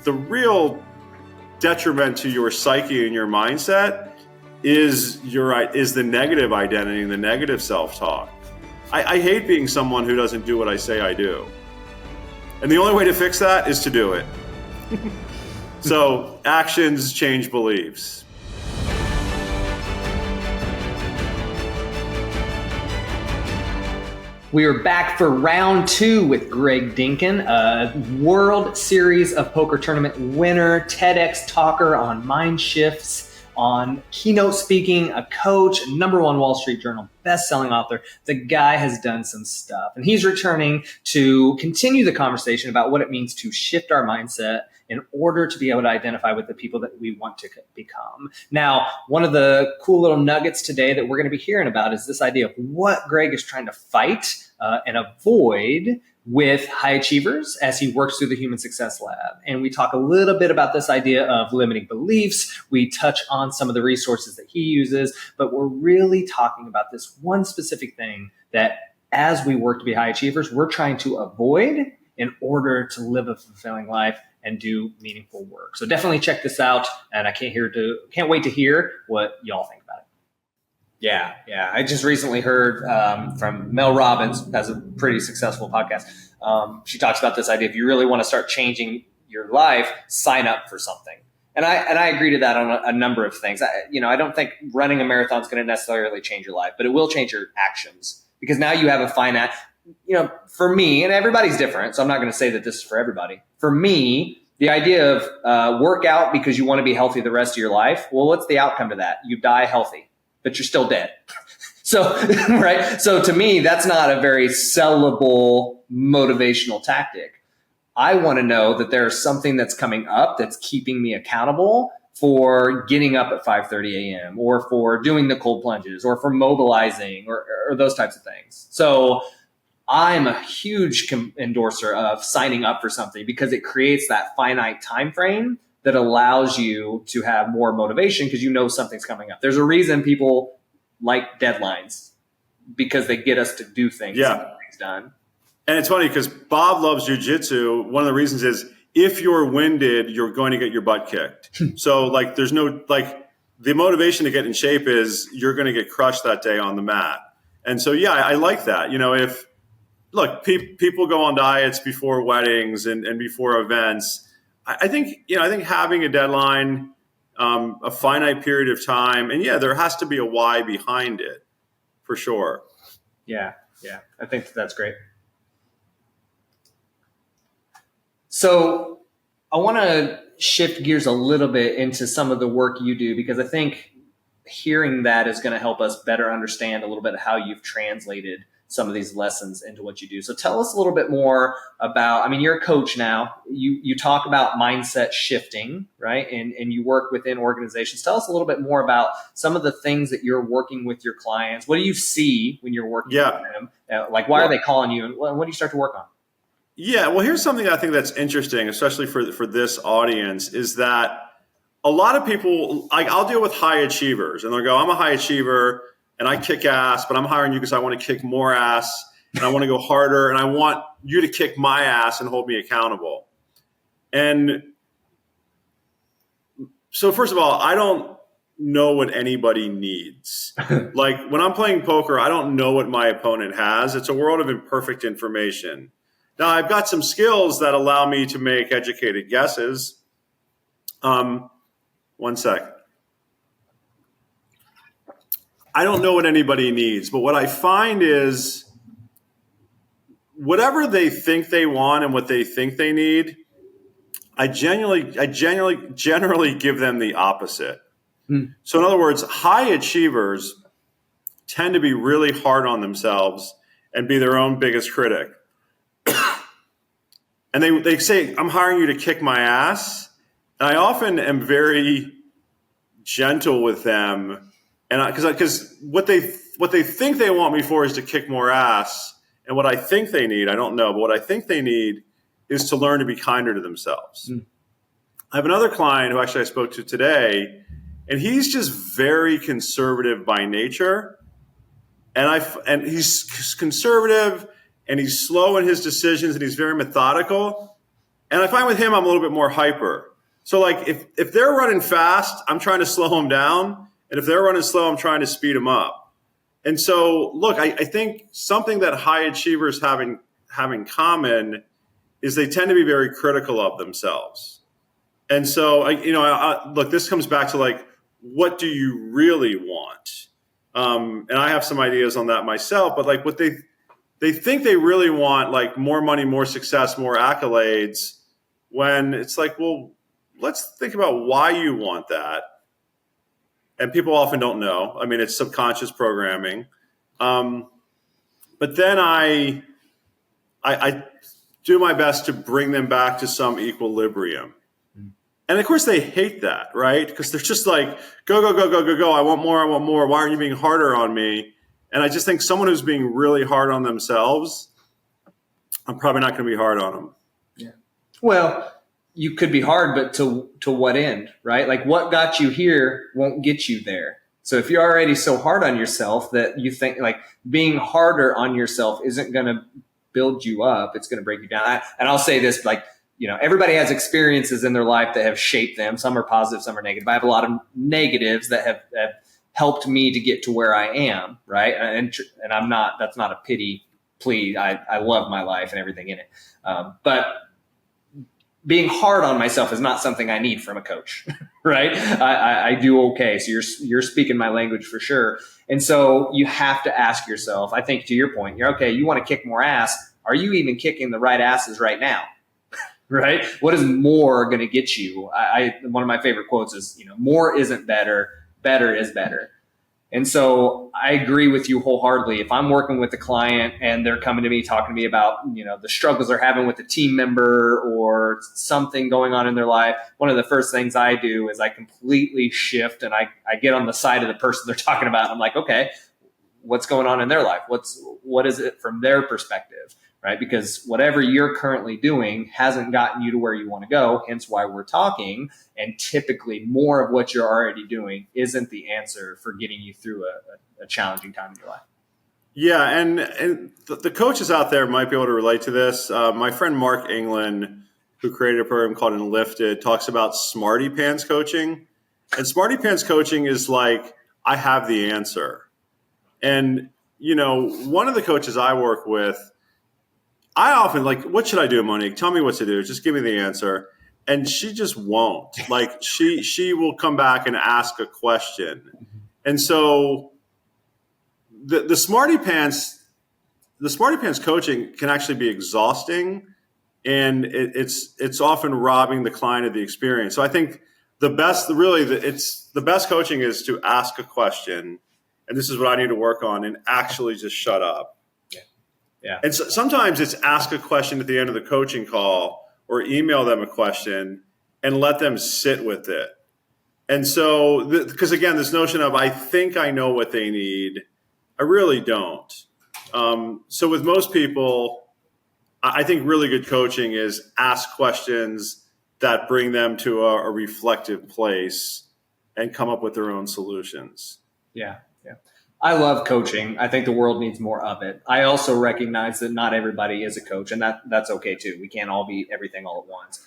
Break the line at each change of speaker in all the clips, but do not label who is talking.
the real detriment to your psyche and your mindset is the negative identity and the negative self-talk. I hate being someone who doesn't do what I say I do. And the only way to fix that is to do it. So actions change beliefs.
We are back for round 2 with Greg Dinkin, a World Series of Poker Tournament winner, TEDx talker on mind shifts, on keynote speaking, a coach, #1 Wall Street Journal best-selling author. The guy has done some stuff, and he's returning to continue the conversation about what it means to shift our mindset in order to be able to identify with the people that we want to become. Now, one of the cool little nuggets today that we're going to be hearing about is this idea of what Greg is trying to fight and avoid with high achievers as he works through the Human Success Lab. And we talk a little bit about this idea of limiting beliefs. We touch on some of the resources that he uses, but we're really talking about this one specific thing that as we work to be high achievers, we're trying to avoid in order to live a fulfilling life and do meaningful work. So definitely check this out. And I can't wait to hear what y'all think about it. Yeah. I just recently heard from Mel Robbins, has a pretty successful podcast. She talks about this idea: if you really want to start changing your life, sign up for something. And I agree to that on a number of things. I don't think running a marathon is going to necessarily change your life, but it will change your actions, because now you have a finite. For me, and everybody's different, so I'm not going to say that this is for everybody. For me, the idea of work out because you want to be healthy the rest of your life. Well, what's the outcome to that? You die healthy, but you're still dead. So, right. So to me, that's not a very sellable motivational tactic. I want to know that there's something that's coming up that's keeping me accountable for getting up at 5:30 a.m. or for doing the cold plunges or for mobilizing or those types of things. So I'm a huge endorser of signing up for something, because it creates that finite time frame that allows you to have more motivation because you know something's coming up. There's a reason people like deadlines, because they get us to do things.
Yeah.
And get things done.
And it's funny because Bob loves jujitsu. One of the reasons is if you're winded, you're going to get your butt kicked. So there's no, the motivation to get in shape is you're going to get crushed that day on the mat. And so, yeah, I like that. People go on diets before weddings and before events. I think having a deadline, a finite period of time, and there has to be a why behind it, for sure.
Yeah. I think that's great. So I want to shift gears a little bit into some of the work you do, because I think hearing that is going to help us better understand a little bit how you've translated some of these lessons into what you do. So tell us a little bit more about, you're a coach now. You talk about mindset shifting, right? And you work within organizations. Tell us a little bit more about some of the things that you're working with your clients. What do you see when you're working with them? Why are they calling you? And what do you start to work on?
Yeah, well, here's something I think that's interesting, especially for this audience, is that a lot of people, I'll deal with high achievers, and they'll go, I'm a high achiever, and I kick ass, but I'm hiring you because I want to kick more ass, and I want to go harder, and I want you to kick my ass and hold me accountable. And so first of all, I don't know what anybody needs. When I'm playing poker, I don't know what my opponent has. It's a world of imperfect information. Now, I've got some skills that allow me to make educated guesses. One sec. I don't know what anybody needs, but what I find is whatever they think they want and what they think they need, I generally give them the opposite. So in other words, high achievers tend to be really hard on themselves and be their own biggest critic. And they say, I'm hiring you to kick my ass. And I often am very gentle with them. And because what they think they want me for is to kick more ass. And what I think they need, I don't know, but what I think they need is to learn to be kinder to themselves. I have another client who actually I spoke to today, and he's just very conservative by nature. And he's conservative, and he's slow in his decisions, and he's very methodical. And I find with him, I'm a little bit more hyper. So like if they're running fast, I'm trying to slow them down. And if they're running slow, I'm trying to speed them up. And so, look, I think something that high achievers have in common is they tend to be very critical of themselves. And so, look, this comes back to like, what do you really want? And I have some ideas on that myself, but like what they think they really want, like more money, more success, more accolades, when it's like, well, let's think about why you want that. And people often don't know. I mean, it's subconscious programming. But then I do my best to bring them back to some equilibrium. And of course they hate that, right? Because they're just like, go, go, go, go, go, go. I want more. I want more. Why aren't you being harder on me? And I just think someone who's being really hard on themselves, I'm probably not going to be hard on them.
Yeah. Well, you could be hard, but to what end, right? Like what got you here won't get you there. So if you're already so hard on yourself that you think like being harder on yourself isn't going to build you up, it's going to break you down. And I'll say this, like, everybody has experiences in their life that have shaped them. Some are positive, some are negative. I have a lot of negatives that have helped me to get to where I am, right? And I'm not, that's not a pity plea. I love my life and everything in it. But being hard on myself is not something I need from a coach, right? I do okay. So you're speaking my language for sure. And so you have to ask yourself, I think to your point, you're okay, you want to kick more ass. Are you even kicking the right asses right now? Right? What is more going to get you? One of my favorite quotes is, more isn't better, better is better. And so I agree with you wholeheartedly. If I'm working with a client and they're coming to me, talking to me about, the struggles they're having with a team member or something going on in their life, one of the first things I do is I completely shift and I get on the side of the person they're talking about. I'm like, okay, what's going on in their life? What is it from their perspective? Right? Because whatever you're currently doing hasn't gotten you to where you want to go, hence why we're talking. And typically more of what you're already doing isn't the answer for getting you through a challenging time in your life.
Yeah, and the coaches out there might be able to relate to this. My friend Mark England, who created a program called Enlifted, talks about Smarty Pants coaching. And Smarty Pants coaching is like, I have the answer. And, one of the coaches I work with, I often like, what should I do, Monique? Tell me what to do. Just give me the answer. And she just won't. Like she will come back and ask a question. And so the Smarty Pants coaching can actually be exhausting, and it's often robbing the client of the experience. So I think the best coaching is to ask a question, and this is what I need to work on, and actually just shut up.
Yeah.
And so sometimes it's ask a question at the end of the coaching call or email them a question and let them sit with it. And so, because again, this notion of I think I know what they need, I really don't. So with most people, I think really good coaching is ask questions that bring them to a reflective place and come up with their own solutions.
Yeah. I love coaching. I think the world needs more of it. I also recognize that not everybody is a coach, and that's okay too. We can't all be everything all at once.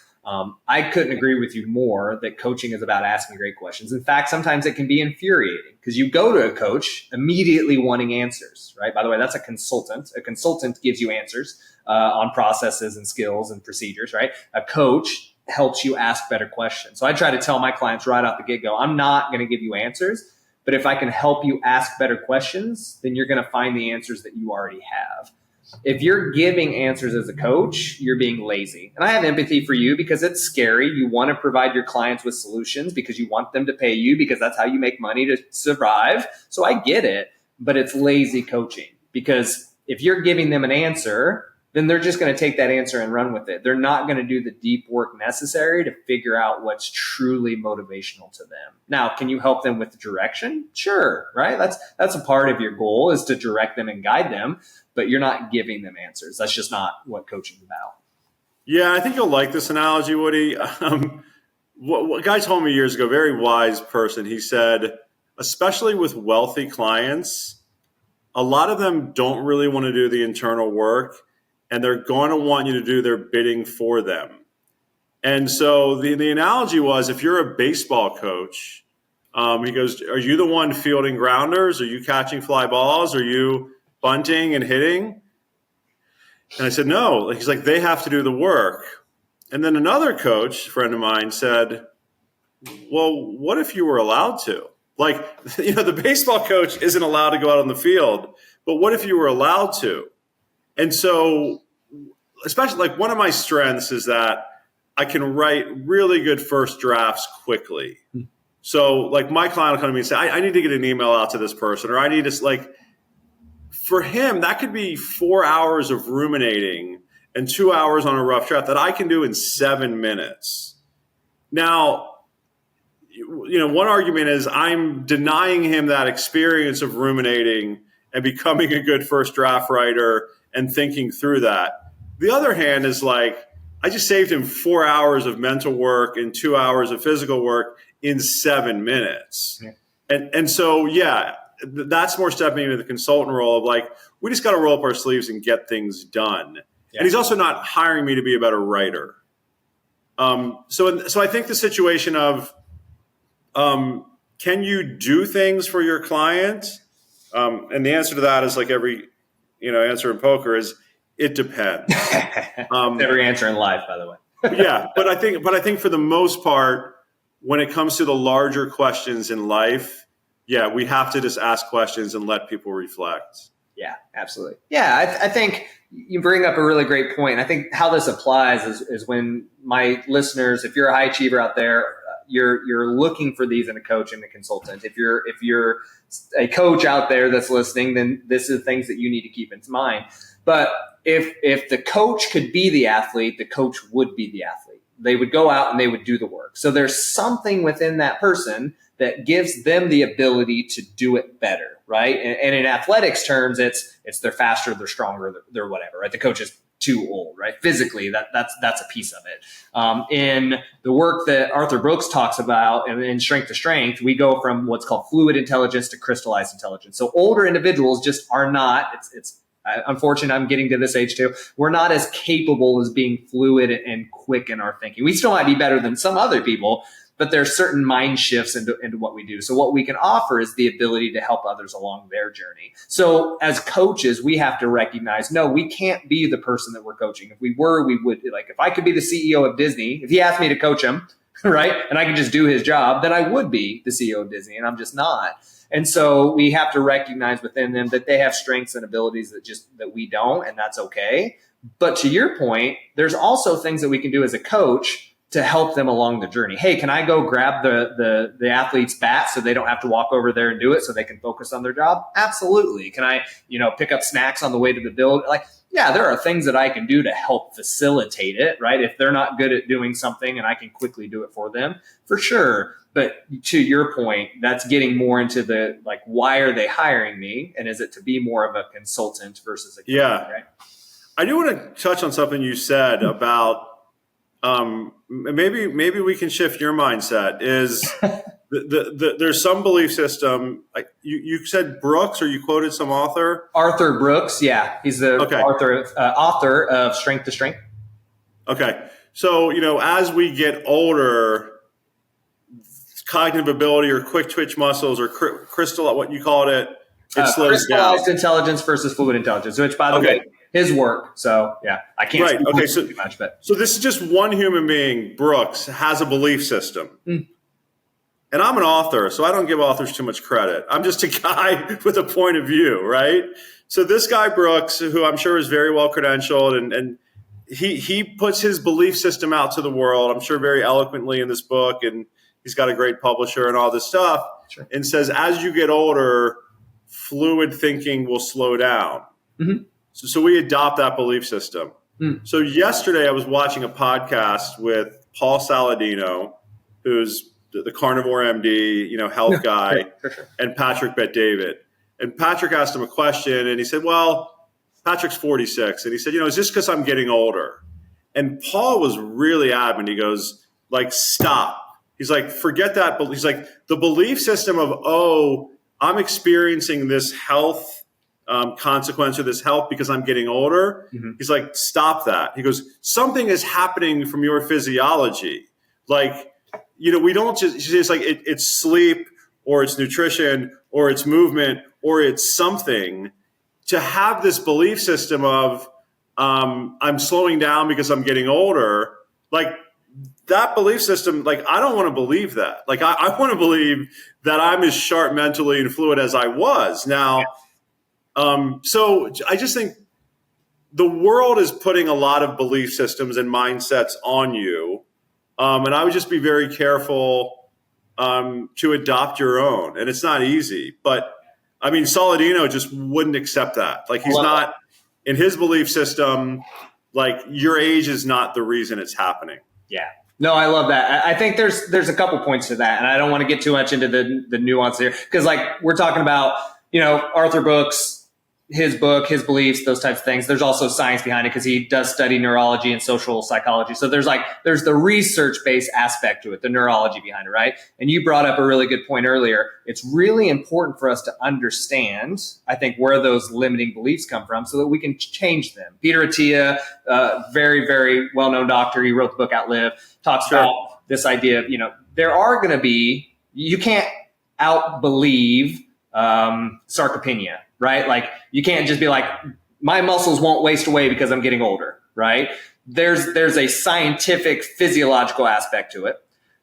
I couldn't agree with you more that coaching is about asking great questions. In fact, sometimes it can be infuriating because you go to a coach immediately wanting answers, right? By the way, that's a consultant. A consultant gives you answers on processes and skills and procedures, right? A coach helps you ask better questions. So I try to tell my clients right off the get-go, I'm not going to give you answers. But if I can help you ask better questions, then you're going to find the answers that you already have. If you're giving answers as a coach, you're being lazy. And I have empathy for you because it's scary. You want to provide your clients with solutions because you want them to pay you because that's how you make money to survive. So I get it, but it's lazy coaching because if you're giving them an answer, then they're just going to take that answer and run with it. They're not going to do the deep work necessary to figure out what's truly motivational to them. Now, can you help them with direction? Sure, right? That's a part of your goal is to direct them and guide them, but you're not giving them answers. That's just not what coaching is about.
Yeah, I think you'll like this analogy, Woody. What a guy told me years ago, very wise person, he said, especially with wealthy clients, a lot of them don't really want to do the internal work, and they're going to want you to do their bidding for them. And so the analogy was, if you're a baseball coach, he goes, are you the one fielding grounders? Are you catching fly balls? Are you bunting and hitting? And I said, no. He's like, they have to do the work. And then another coach, friend of mine, said, well, what if you were allowed to? Like, the baseball coach isn't allowed to go out on the field, but what if you were allowed to? And so, especially like one of my strengths is that I can write really good first drafts quickly. So like my client will come to me and say, I need to get an email out to this person, or I need to, like, for him, that could be 4 hours of ruminating and 2 hours on a rough draft that I can do in 7 minutes. Now, one argument is I'm denying him that experience of ruminating and becoming a good first draft writer and thinking through that. The other hand is like, I just saved him 4 hours of mental work and 2 hours of physical work in 7 minutes. Yeah. And so, that's more stepping into the consultant role of like, we just got to roll up our sleeves and get things done. Yeah. And he's also not hiring me to be a better writer. So I think the situation of, can you do things for your client? And the answer to that is like every, answer in poker is, it depends.
Every answer in life, by the way.
Yeah. But I think for the most part, when it comes to the larger questions in life, we have to just ask questions and let people reflect.
Yeah, absolutely. Yeah, I think you bring up a really great point. I think how this applies is when my listeners, if you're a high achiever out there, you're looking for these in a coach and a consultant. If you're a coach out there that's listening, then this is things that you need to keep in mind. But if the coach could be the athlete, the coach would be the athlete. They would go out and they would do the work. So there's something within that person that gives them the ability to do it better, right? And in athletics terms, it's they're faster, they're stronger, they're whatever, right? The coach is too old, right? Physically, that's a piece of it. In the work that Arthur Brooks talks about in Strength to Strength, we go from what's called fluid intelligence to crystallized intelligence. So older individuals just are not, it's unfortunate, I'm getting to this age too, we're not as capable as being fluid and quick in our thinking. We still might be better than some other people, but there's certain mind shifts into what we do. So what we can offer is the ability to help others along their journey. So as coaches, we have to recognize, no, we can't be the person that we're coaching. If we were, we would, like, if I could be the CEO of Disney, if he asked me to coach him, right, and I could just do his job, then I would be the CEO of Disney, and I'm just not. And so we have to recognize within them that they have strengths and abilities that we don't, and that's okay. But to your point, there's also things that we can do as a coach to help them along the journey. Hey, can I go grab the athlete's bat so they don't have to walk over there and do it so they can focus on their job? Absolutely. Can I, pick up snacks on the way to the build? Like, yeah, there are things that I can do to help facilitate it, right? If they're not good at doing something and I can quickly do it for them, for sure. But to your point, that's getting more into the, like, why are they hiring me? And is it to be more of a consultant versus a coach, right?
I do want to touch on something you said about maybe we can shift your mindset. Is there's some belief system, like you said Brooks, or you quoted some author?
Arthur Brooks, yeah. He's the author of Strength to Strength. Okay.
So, as we get older, cognitive ability or quick twitch muscles or crystal, what you called it, it slows down.
Crystallized intelligence versus fluid intelligence, which, by the way, his work. So, yeah, I can't speak too much. But
so this is just one human being, Brooks, has a belief system. And I'm an author, so I don't give authors too much credit. I'm just a guy with a point of view, right? So this guy, Brooks, who I'm sure is very well credentialed, and he puts his belief system out to the world, I'm sure very eloquently in this book, and he's got a great publisher and all this stuff, and says, as you get older, fluid thinking will slow down. Mm-hmm. So we adopt that belief system. So yesterday I was watching a podcast with Paul Saladino, who's the carnivore MD, health guy, and Patrick Bet-David. And Patrick asked him a question, and he said, well, Patrick's 46. And he said, is this because I'm getting older? And Paul was really adamant. He goes, like, stop. He's like, forget that. He's like, the belief system of, I'm experiencing this health consequence or this health because I'm getting older.
Mm-hmm.
He's like, stop that. He goes, something is happening from your physiology. Like, we don't just, it's like it's sleep or it's nutrition or it's movement or it's something. To have this belief system of I'm slowing down because I'm getting older, like that belief system, like I don't want to believe that. Like I want to believe that I'm as sharp mentally and fluid as I was. Now, so I just think the world is putting a lot of belief systems and mindsets on you. And I would just be very careful to adopt your own. And it's not easy, but I mean, Saladino just wouldn't accept that. Like he's not in his belief system, like your age is not the reason it's happening.
Yeah. No, I love that. I think there's a couple points to that, and I don't want to get too much into the nuance here because like we're talking about, Arthur Brooks, his book, his beliefs, those types of things. There's also science behind it because he does study neurology and social psychology. So there's the research-based aspect to it, the neurology behind it, right? And you brought up a really good point earlier. It's really important for us to understand, I think, where those limiting beliefs come from so that we can change them. Peter Attia, very, very well-known doctor, he wrote the book Outlive, talks about this idea of, there are going to be, you can't out-believe sarcopenia. Right? Like you can't just be like, my muscles won't waste away because I'm getting older, right? There's a scientific physiological aspect to it.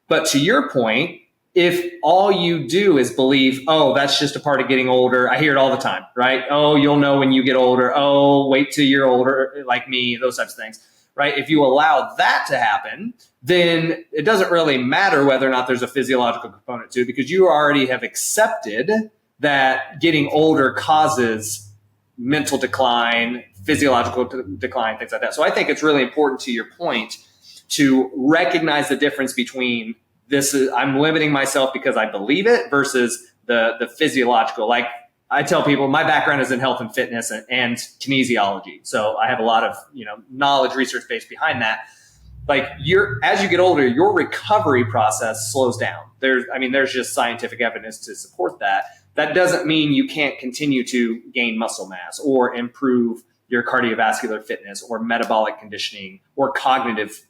But to your point, if all you do is believe, oh, that's just a part of getting older. I hear it all the time, right? Oh, you'll know when you get older. Oh, wait till you're older, like me, those types of things, right? If you allow that to happen, then it doesn't really matter whether or not there's a physiological component to it because you already have accepted that getting older causes mental decline, physiological decline, things like that. So I think it's really important, to your point, to recognize the difference between I'm limiting myself because I believe it versus the physiological. Like I tell people, my background is in health and fitness and kinesiology. So I have a lot of, knowledge, research based behind that. Like as you get older, your recovery process slows down. There's just scientific evidence to support that. That doesn't mean you can't continue to gain muscle mass or improve your cardiovascular fitness or metabolic conditioning or cognitive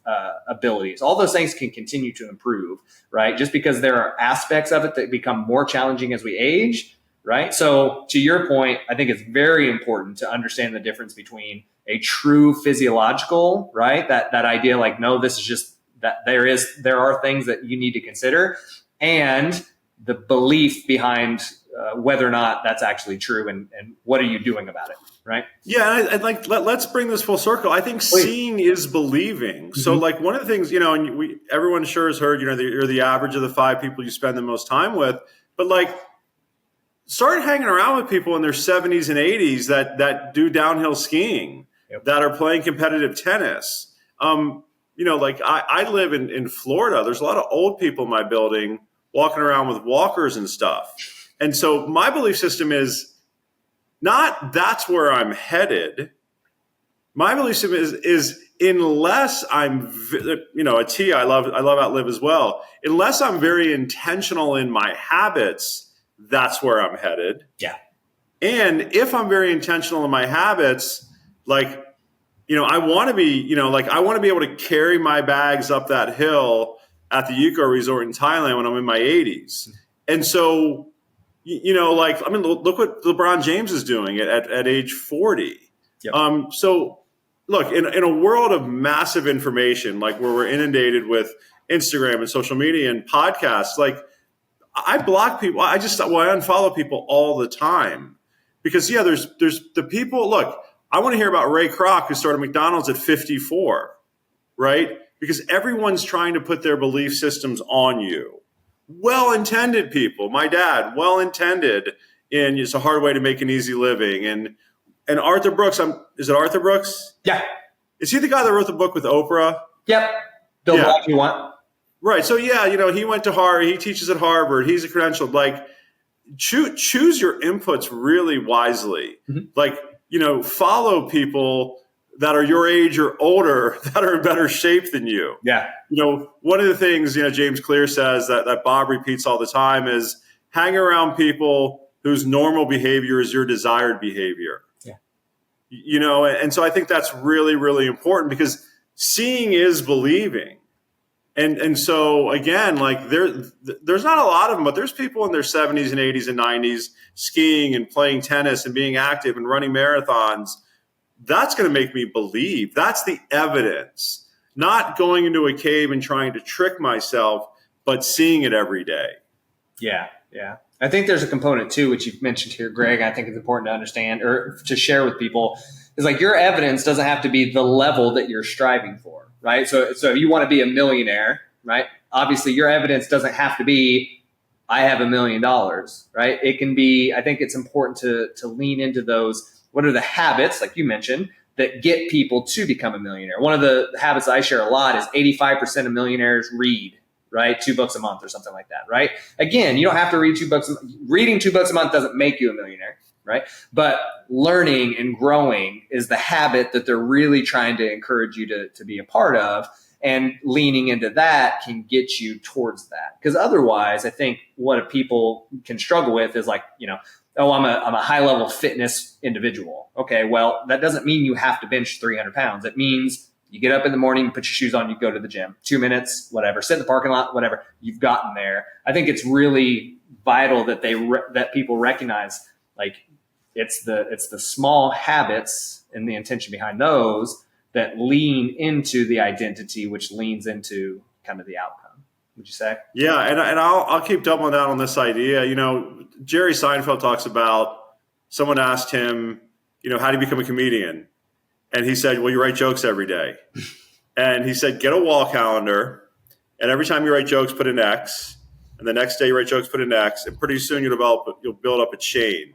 abilities. All those things can continue to improve, right? Just because there are aspects of it that become more challenging as we age, right? So to your point, I think it's very important to understand the difference between a true physiological, right? That idea like, no, this is just that there are things that you need to consider, and the belief behind whether or not that's actually true and what are you doing about it, right?
Yeah, I'd like let's bring this full circle. I think seeing is believing. Mm-hmm. So like one of the things, and everyone sure has heard, you're the average of the 5 people you spend the most time with, but like start hanging around with people in their 70s and 80s that do downhill skiing, that are playing competitive tennis. Like I live in Florida. There's a lot of old people in my building walking around with walkers and stuff. And so my belief system is not that's where I'm headed. My belief system is unless I'm, a T, I love Outlive as well. Unless I'm very intentional in my habits, that's where I'm headed.
Yeah.
And if I'm very intentional in my habits, like, I want to be, I want to be able to carry my bags up that hill at the Yuko Resort in Thailand when I'm in my 80s. And so, look what LeBron James is doing at age 40. Yep. So look, in a world of massive information, like where we're inundated with Instagram and social media and podcasts, like I block people. I unfollow people all the time because there's the people. Look, I want to hear about Ray Kroc, who started McDonald's at 54, right? Because everyone's trying to put their belief systems on you. Well-intended people. My dad, well-intended in it's a hard way to make an easy living. And Arthur Brooks, is it Arthur Brooks?
Yeah.
Is he the guy that wrote the book with Oprah?
Yep. Build the life you want.
Right. So he went to Harvard. He teaches at Harvard. He's a credentialed. Like, choose your inputs really wisely. Mm-hmm. Like, follow people that are your age or older that are in better shape than you.
Yeah.
One of the things, James Clear says that Bob repeats all the time is hang around people whose normal behavior is your desired behavior.
Yeah.
And so I think that's really, really important, because seeing is believing. And so again, like there's not a lot of them, but there's people in their 70s and 80s and 90s skiing and playing tennis and being active and running marathons. That's going to make me believe. That's the evidence, not going into a cave and trying to trick myself, but seeing it every day.
Yeah. Yeah. I think there's a component too, which you've mentioned here, Greg. I think it's important to understand or to share with people, is like your evidence doesn't have to be the level that you're striving for, right? So if you want to be a millionaire, right? Obviously your evidence doesn't have to be, I have $1 million, right? It can be, I think it's important to lean into those. What are the habits, like you mentioned, that get people to become a millionaire? One of the habits I share a lot is 85% of millionaires read, right? 2 books a month or something like that, right? Again, you don't have to read 2 books. Reading 2 books a month doesn't make you a millionaire, right? But learning and growing is the habit that they're really trying to encourage you to be a part of. And leaning into that can get you towards that. Because otherwise, I think what people can struggle with is like, oh, I'm a high level fitness individual. Okay, well, that doesn't mean you have to bench 300 pounds. It means you get up in the morning, put your shoes on, you go to the gym, 2 minutes, whatever, sit in the parking lot, whatever, you've gotten there. I think it's really vital that that people recognize, like, it's the small habits and the intention behind those that lean into the identity, which leans into kind of the outcome. Would you say?
Yeah, and I'll keep doubling down on this idea. Jerry Seinfeld talks about, someone asked him, how do you become a comedian? And he said, well, you write jokes every day. And he said, get a wall calendar, and every time you write jokes, put an X. And the next day you write jokes, put an X. And pretty soon you'll build up a chain.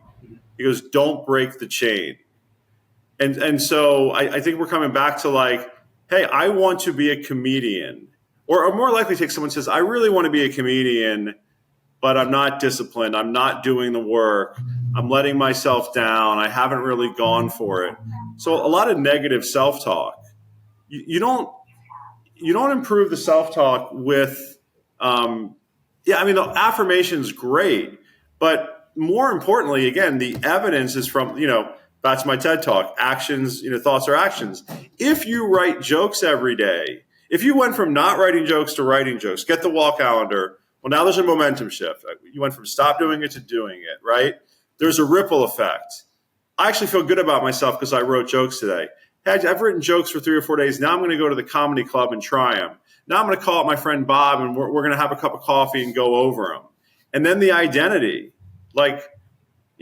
He goes, don't break the chain. And so I think we're coming back to like, hey, I want to be a comedian. Or more likely take someone who says, I really want to be a comedian, but I'm not disciplined. I'm not doing the work. I'm letting myself down. I haven't really gone for it. So a lot of negative self-talk. You don't improve the self-talk with, the affirmation's great, but more importantly, again, the evidence is from, that's my TED Talk, actions, thoughts are actions. If you write jokes every day, if you went from not writing jokes to writing jokes, get the wall calendar, well, now there's a momentum shift. You went from stop doing it to doing it, right? There's a ripple effect. I actually feel good about myself because I wrote jokes today. Hey, I've written jokes for 3 or 4 days. Now I'm going to go to the comedy club and try them. Now I'm going to call up my friend Bob, and we're going to have a cup of coffee and go over them. And then the identity, like,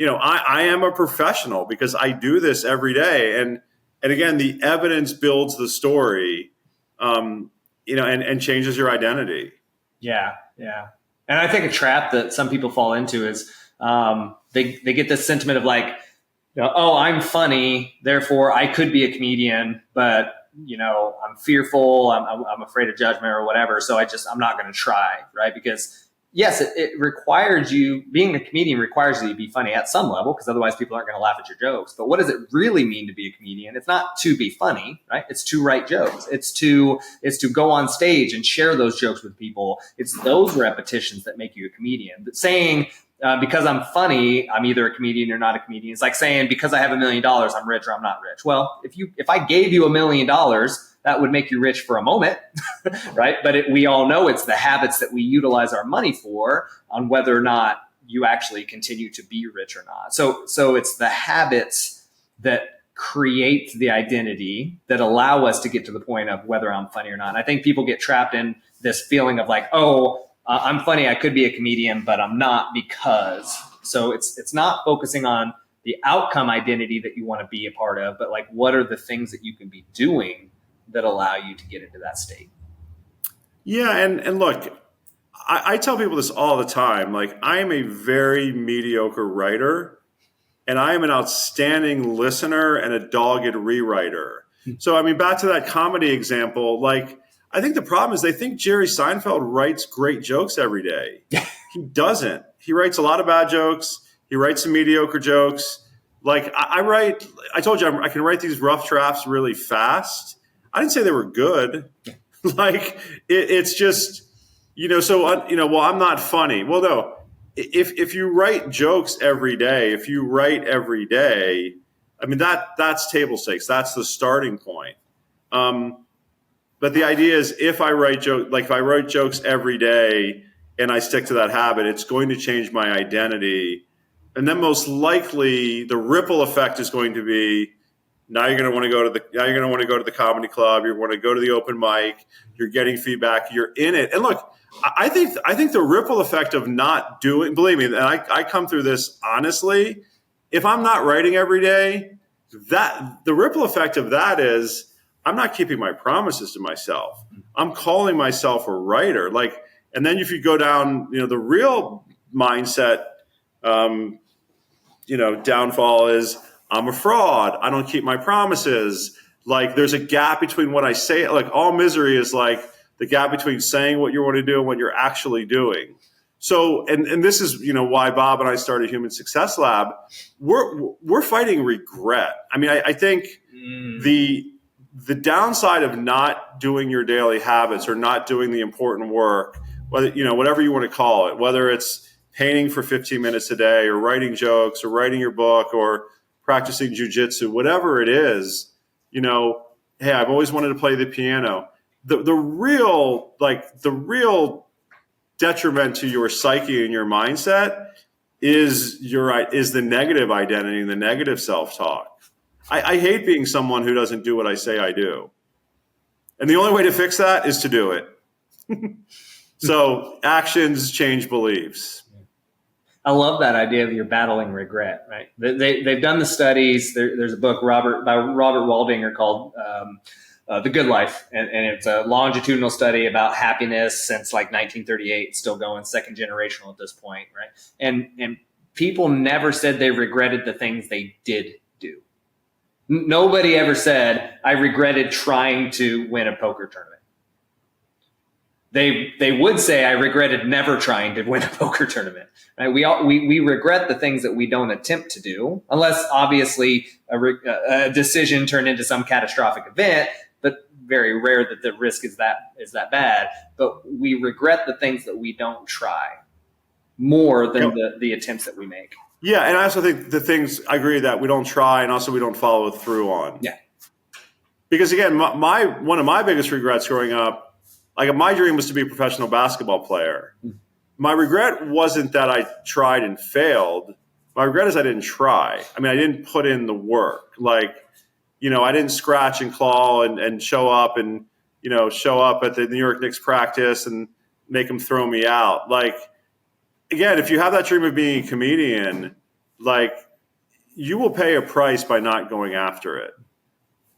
I am a professional because I do this every day. And again, the evidence builds the story, and changes your identity.
Yeah. Yeah. And I think a trap that some people fall into is they get this sentiment of like, oh, I'm funny, therefore I could be a comedian, but I'm fearful, I'm afraid of judgment or whatever, so I'm not going to try, right? Because yes, it requires you, being a comedian requires you to be funny at some level, because otherwise people aren't going to laugh at your jokes. But what does it really mean to be a comedian? It's not to be funny, right? It's to write jokes. It's to go on stage and share those jokes with people. It's those repetitions that make you a comedian. But saying, because I'm funny, I'm either a comedian or not a comedian. It's like saying, because I have $1 million, I'm rich or I'm not rich. Well, if I gave you $1 million, that would make you rich for a moment, right? But we all know it's the habits that we utilize our money for on whether or not you actually continue to be rich or not. So it's the habits that create the identity that allow us to get to the point of whether I'm funny or not. And I think people get trapped in this feeling of like, I'm funny, I could be a comedian, but I'm not because. So it's not focusing on the outcome identity that you want to be a part of, but like, what are the things that you can be doing that allow you to get into that state?
Yeah, and look, I tell people this all the time. Like, I am a very mediocre writer, and I am an outstanding listener and a dogged rewriter. So, I mean, back to that comedy example, like, I think the problem is they think Jerry Seinfeld writes great jokes every day. He doesn't. He writes a lot of bad jokes. He writes some mediocre jokes. Like, I told you, I can write these rough drafts really fast. I didn't say they were good. Like, it's just, well, I'm not funny. Well, no, if you write jokes every day, if you write every day, I mean, that's table stakes. That's the starting point. But the idea is if I write jokes every day and I stick to that habit, it's going to change my identity. And then most likely the ripple effect is going to be now you're going to want to go to the comedy club. You want to go to the open mic. You're getting feedback. You're in it. And look, I think the ripple effect of not doing, believe me, and I come through this honestly, if I'm not writing every day, that the ripple effect of that is I'm not keeping my promises to myself. I'm calling myself a writer. Like, and then if you go down, the real mindset, downfall is I'm a fraud. I don't keep my promises. Like, there's a gap between what I say. Like, all misery is like the gap between saying what you want to do and what you're actually doing. So, and this is, why Bob and I started Human Success Lab. We're fighting regret. I mean, I think the downside of not doing your daily habits or not doing the important work, whether, whatever you want to call it, whether it's painting for 15 minutes a day or writing jokes or writing your book or practicing jujitsu, whatever it is, hey, I've always wanted to play the piano. The real detriment to your psyche and your mindset is the negative identity and the negative self-talk. I hate being someone who doesn't do what I say I do. And the only way to fix that is to do it. So actions change beliefs.
I love that idea of you're battling regret, right? They've done the studies. There's a book by Robert Waldinger called The Good Life, and it's a longitudinal study about happiness since like 1938, still going, second generational at this point, right? And people never said they regretted the things they did do. Nobody ever said, I regretted trying to win a poker tournament. They would say, I regretted never trying to win a poker tournament. Right? We regret the things that we don't attempt to do, unless obviously a decision turned into some catastrophic event, but very rare that the risk is that bad. But we regret the things that we don't try more than the attempts that we make.
Yeah, and I also think the things I agree that we don't try and also we don't follow through on.
Yeah.
Because again, one of my biggest regrets growing up, like my dream was to be a professional basketball player. My regret wasn't that I tried and failed. My regret is I didn't try. I mean, I didn't put in the work. Like, I didn't scratch and claw and show up at the New York Knicks practice and make them throw me out. Like, again, if you have that dream of being a comedian, like, you will pay a price by not going after it.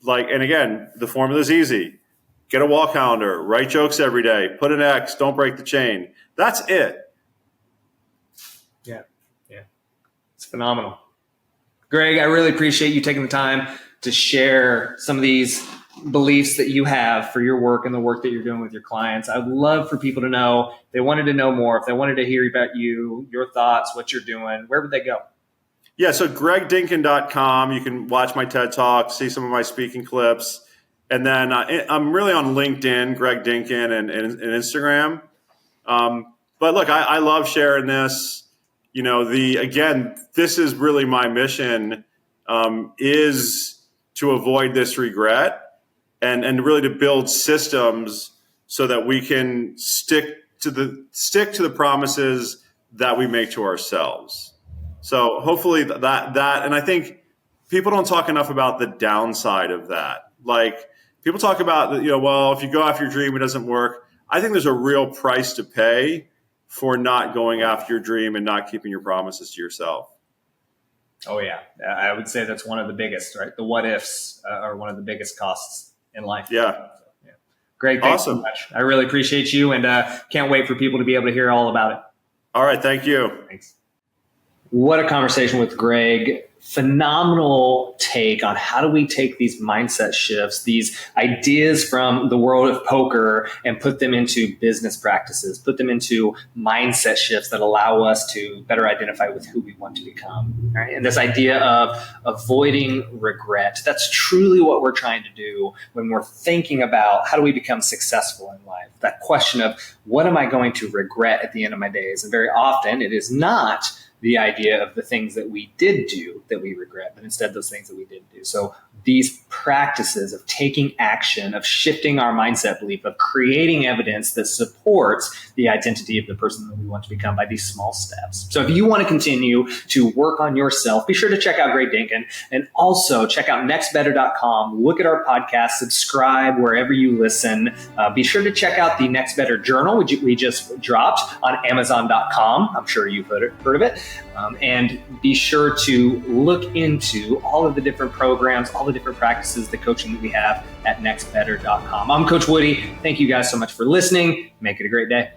Like, and again, the formula is easy. Get a wall calendar, write jokes every day, put an X, don't break the chain. That's it.
Yeah. It's phenomenal. Greg, I really appreciate you taking the time to share some of these beliefs that you have for your work and the work that you're doing with your clients. I'd love for people to know, if they wanted to know more, if they wanted to hear about you, your thoughts, what you're doing, where would they go?
Yeah, so gregdinkin.com. You can watch my TED Talk, see some of my speaking clips. And then I'm really on LinkedIn, Greg Dinkin, and Instagram. But look, I love sharing this. This is really my mission, is to avoid this regret and really to build systems so that we can stick to the promises that we make to ourselves. So hopefully that, and I think people don't talk enough about the downside of that. Like, people talk about, well, if you go after your dream, it doesn't work. I think there's a real price to pay for not going after your dream and not keeping your promises to yourself.
Oh, yeah. I would say that's one of the biggest, right? The what ifs are one of the biggest costs in life.
Yeah.
Greg, thanks so much. I really appreciate you and can't wait for people to be able to hear all about it.
All right. Thank you.
Thanks. What a conversation with Greg. Phenomenal take on how do we take these mindset shifts, these ideas from the world of poker, and put them into business practices, put them into mindset shifts that allow us to better identify with who we want to become. Right? And this idea of avoiding regret, that's truly what we're trying to do when we're thinking about how do we become successful in life. That question of what am I going to regret at the end of my days? And very often it is not the idea of the things that we did do that we regret, but instead those things that we didn't do. So these practices of taking action, of shifting our mindset belief, of creating evidence that supports the identity of the person that we want to become by these small steps. So if you want to continue to work on yourself, be sure to check out Greg Dinkin, and also check out nextbetter.com. Look at our podcast, subscribe wherever you listen. Be sure to check out the Next Better Journal, which we just dropped on Amazon.com. I'm sure you've heard of it. And be sure to look into all of the different programs, all the different practices, the coaching that we have at nextbetter.com. I'm Coach Woody. Thank you guys so much for listening. Make it a great day.